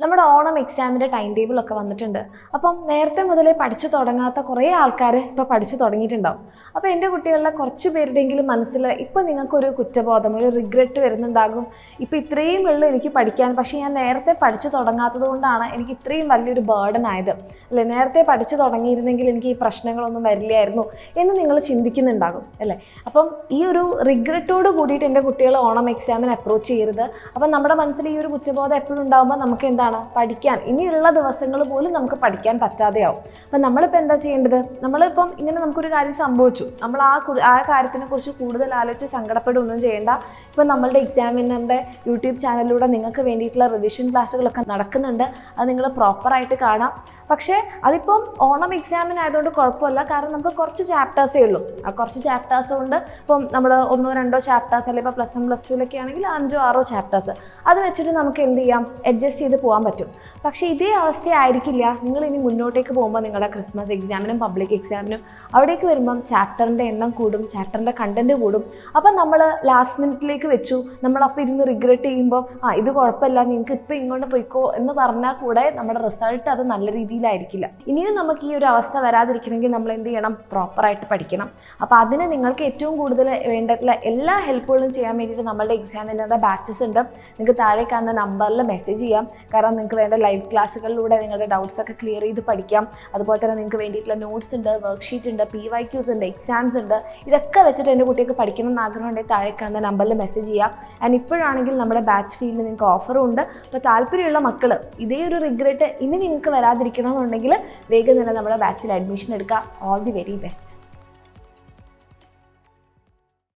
നമ്മുടെ ഓണം എക്സാമിൻ്റെ ടൈം ടേബിളൊക്കെ വന്നിട്ടുണ്ട്. അപ്പം നേരത്തെ മുതലേ പഠിച്ചു തുടങ്ങാത്ത കുറേ ആൾക്കാർ ഇപ്പോൾ പഠിച്ചു തുടങ്ങിയിട്ടുണ്ടാവും. അപ്പോൾ എൻ്റെ കുട്ടികളുടെ കുറച്ച് പേരുടെയെങ്കിലും മനസ്സിൽ ഇപ്പോൾ നിങ്ങൾക്കൊരു കുറ്റബോധം, ഒരു റിഗ്രറ്റ് വരുന്നുണ്ടാകും. ഇപ്പോൾ ഇത്രയും ഉള്ളൂ എനിക്ക് പഠിക്കാൻ, പക്ഷേ ഞാൻ നേരത്തെ പഠിച്ചു തുടങ്ങാത്തത് കൊണ്ടാണ് എനിക്ക് ഇത്രയും വലിയൊരു ബേർഡൻ ആയത്, അല്ലേ? നേരത്തെ പഠിച്ചു തുടങ്ങിയിരുന്നെങ്കിൽ എനിക്ക് ഈ പ്രശ്നങ്ങളൊന്നും വരില്ലായിരുന്നു എന്ന് നിങ്ങൾ ചിന്തിക്കുന്നുണ്ടാകും, അല്ലേ? അപ്പം ഈ ഒരു റിഗ്രറ്റോട് കൂടിയിട്ട് എൻ്റെ കുട്ടികൾ ഓണം എക്സാമിന് അപ്രോച്ച് ചെയ്യരുത്. അപ്പം നമ്മുടെ മനസ്സിൽ ഈ ഒരു കുറ്റബോധം എപ്പോഴും ഉണ്ടാകുമ്പോൾ നമുക്ക് പഠിക്കാൻ ഇനിയുള്ള ദിവസങ്ങൾ പോലും നമുക്ക് പഠിക്കാൻ പറ്റാതെയാവും. അപ്പം നമ്മളിപ്പോൾ എന്താ ചെയ്യേണ്ടത്? നമ്മളിപ്പം ഇങ്ങനെ നമുക്കൊരു കാര്യം സംഭവിച്ചു, നമ്മൾ ആ കാര്യത്തിനെ കുറിച്ച് കൂടുതൽ ആലോചിച്ച് സങ്കടപ്പെടുകയൊന്നും ചെയ്യേണ്ട. ഇപ്പം നമ്മളുടെ എക്സാമിനറിൻ്റെ യൂട്യൂബ് ചാനലിലൂടെ നിങ്ങൾക്ക് വേണ്ടിയിട്ടുള്ള റിവിഷൻ ക്ലാസ്സുകളൊക്കെ നടക്കുന്നുണ്ട്. അത് നിങ്ങൾ പ്രോപ്പറായിട്ട് കാണാം. പക്ഷേ അതിപ്പം ഓണം എക്സാമിനായതുകൊണ്ട് കുഴപ്പമില്ല, കാരണം നമുക്ക് കുറച്ച് ചാപ്റ്റേഴ്സേ ഉള്ളൂ. ആ കുറച്ച് ചാപ്റ്റേഴ്സ് കൊണ്ട് ഇപ്പം നമ്മൾ 1-2 ചാപ്റ്റേഴ്സ്, അല്ലെങ്കിൽ ഇപ്പോൾ +1+2 ആണെങ്കിൽ 5-6 ചാപ്റ്റേഴ്സ്, അത് വെച്ചിട്ട് നമുക്ക് എന്ത് ചെയ്യാം, അഡ്ജസ്റ്റ് ചെയ്ത് പോകാൻ പറ്റും. പക്ഷേ ഇതേ അവസ്ഥയായിരിക്കില്ല നിങ്ങൾ ഇനി മുന്നോട്ടേക്ക് പോകുമ്പോൾ. നിങ്ങളുടെ ക്രിസ്മസ് എക്സാമിനും പബ്ലിക് എക്സാമിനും അവിടേക്ക് വരുമ്പം ചാപ്റ്ററിൻ്റെ എണ്ണം കൂടും, ചാപ്റ്ററിൻ്റെ കണ്ടൻറ്റ് കൂടും. അപ്പം നമ്മൾ ലാസ്റ്റ് മിനിറ്റിലേക്ക് വെച്ചു, നമ്മളപ്പോൾ ഇരുന്ന് റിഗ്രറ്റ് ചെയ്യുമ്പോൾ ഇത് കുഴപ്പമില്ല, നിങ്ങൾക്ക് ഇപ്പോൾ ഇങ്ങോട്ട് പോയിക്കോ എന്ന് പറഞ്ഞാൽ കൂടെ നമ്മുടെ റിസൾട്ട് അത് നല്ല രീതിയിലായിരിക്കില്ല. ഇനിയും നമുക്ക് ഈ ഒരു അവസ്ഥ വരാതിരിക്കണമെങ്കിൽ നമ്മൾ എന്ത് ചെയ്യണം? പ്രോപ്പറായിട്ട് പഠിക്കണം. അപ്പോൾ അതിന് നിങ്ങൾക്ക് ഏറ്റവും കൂടുതൽ വേണ്ടിയിട്ടുള്ള എല്ലാ ഹെൽപ്പുകളും ചെയ്യാൻ വേണ്ടിയിട്ട് നമ്മളുടെ എക്സാമിനറുടെ ബാച്ചസ് ഉണ്ട്. നിങ്ങൾക്ക് താഴെ കാണുന്ന നമ്പറിൽ മെസ്സേജ് ചെയ്യാം. കാരണം നിങ്ങൾക്ക് വേണ്ട ലൈവ് ക്ലാസ്സുകളിലൂടെ നിങ്ങളുടെ ഡൗട്ട്സൊക്കെ ക്ലിയർ ചെയ്ത് പഠിക്കാം. അതുപോലെ തന്നെ നിങ്ങൾക്ക് വേണ്ടിയിട്ടുള്ള നോട്ട്സ് ഉണ്ട്, വർക്ക്ഷീറ്റ് ഉണ്ട്, PYQs ഉണ്ട്, എക്സാംസ് ഉണ്ട്. ഇതൊക്കെ വെച്ചിട്ട് എൻ്റെ കുട്ടിക്ക് പഠിക്കണം എന്ന് ആഗ്രഹമുണ്ടെങ്കിൽ താഴെ കാണുന്ന നമ്പറിൽ മെസ്സേജ് ചെയ്യാം. ആൻഡ് ഇപ്പോഴാണെങ്കിൽ നമ്മുടെ ബാച്ച് ഫീൽഡിൽ നിങ്ങൾക്ക് ഓഫറും ഉണ്ട്. അപ്പോൾ താല്പര്യമുള്ള മക്കൾ ഇതേ ഒരു റിഗ്രറ്റ് ഇനി നിങ്ങൾക്ക് വരാതിരിക്കണമെന്നുണ്ടെങ്കിൽ വേഗം തന്നെ നമ്മുടെ ബാച്ചിൽ അഡ്മിഷൻ എടുക്കുക. All the very best.